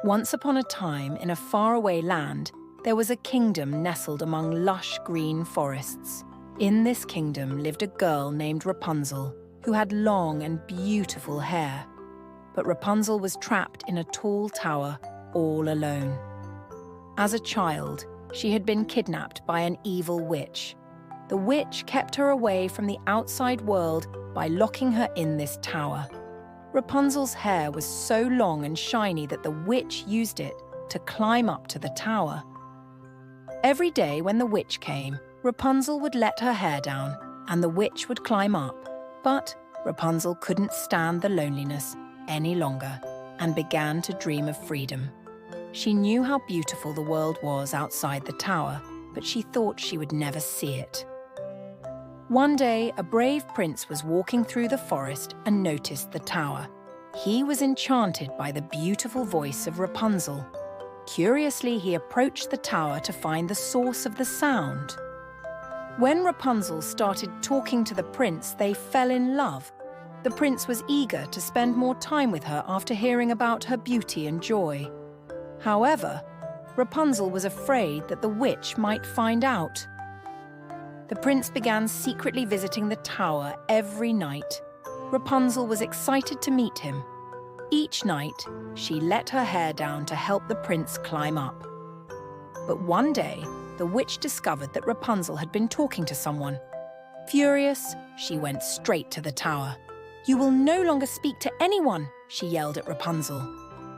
Once upon a time, in a faraway land, there was a kingdom nestled among lush green forests. In this kingdom lived a girl named Rapunzel, who had long and beautiful hair. But Rapunzel was trapped in a tall tower, all alone. As a child, she had been kidnapped by an evil witch. The witch kept her away from the outside world by locking her in this tower. Rapunzel's hair was so long and shiny that the witch used it to climb up to the tower. Every day when the witch came, Rapunzel would let her hair down and the witch would climb up. But Rapunzel couldn't stand the loneliness any longer and began to dream of freedom. She knew how beautiful the world was outside the tower, but she thought she would never see it. One day, a brave prince was walking through the forest and noticed the tower. He was enchanted by the beautiful voice of Rapunzel. Curiously, he approached the tower to find the source of the sound. When Rapunzel started talking to the prince, they fell in love. The prince was eager to spend more time with her after hearing about her beauty and joy. However, Rapunzel was afraid that the witch might find out. The prince began secretly visiting the tower every night. Rapunzel was excited to meet him. Each night, she let her hair down to help the prince climb up. But one day, the witch discovered that Rapunzel had been talking to someone. Furious, she went straight to the tower. "You will no longer speak to anyone," she yelled at Rapunzel.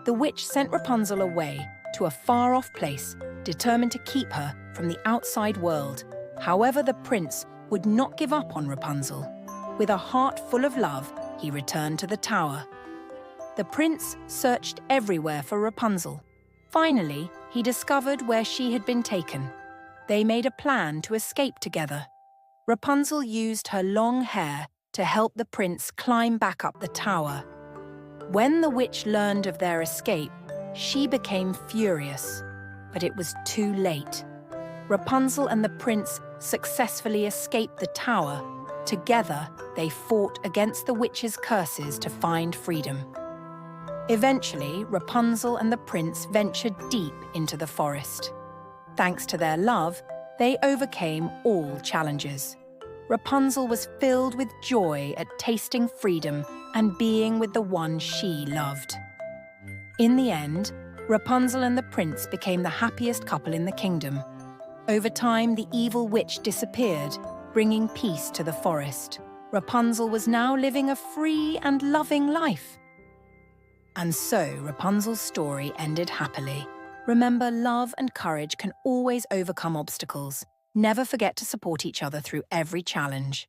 The witch sent Rapunzel away to a far-off place, determined to keep her from the outside world. However, the prince would not give up on Rapunzel. With a heart full of love, he returned to the tower. The prince searched everywhere for Rapunzel. Finally, he discovered where she had been taken. They made a plan to escape together. Rapunzel used her long hair to help the prince climb back up the tower. When the witch learned of their escape, she became furious. But it was too late. Rapunzel and the prince successfully escaped the tower. Together, they fought against the witch's curses to find freedom. Eventually, Rapunzel and the prince ventured deep into the forest. Thanks to their love, they overcame all challenges. Rapunzel was filled with joy at tasting freedom and being with the one she loved. In the end, Rapunzel and the prince became the happiest couple in the kingdom. Over time, the evil witch disappeared, bringing peace to the forest. Rapunzel was now living a free and loving life. And so Rapunzel's story ended happily. Remember, love and courage can always overcome obstacles. Never forget to support each other through every challenge.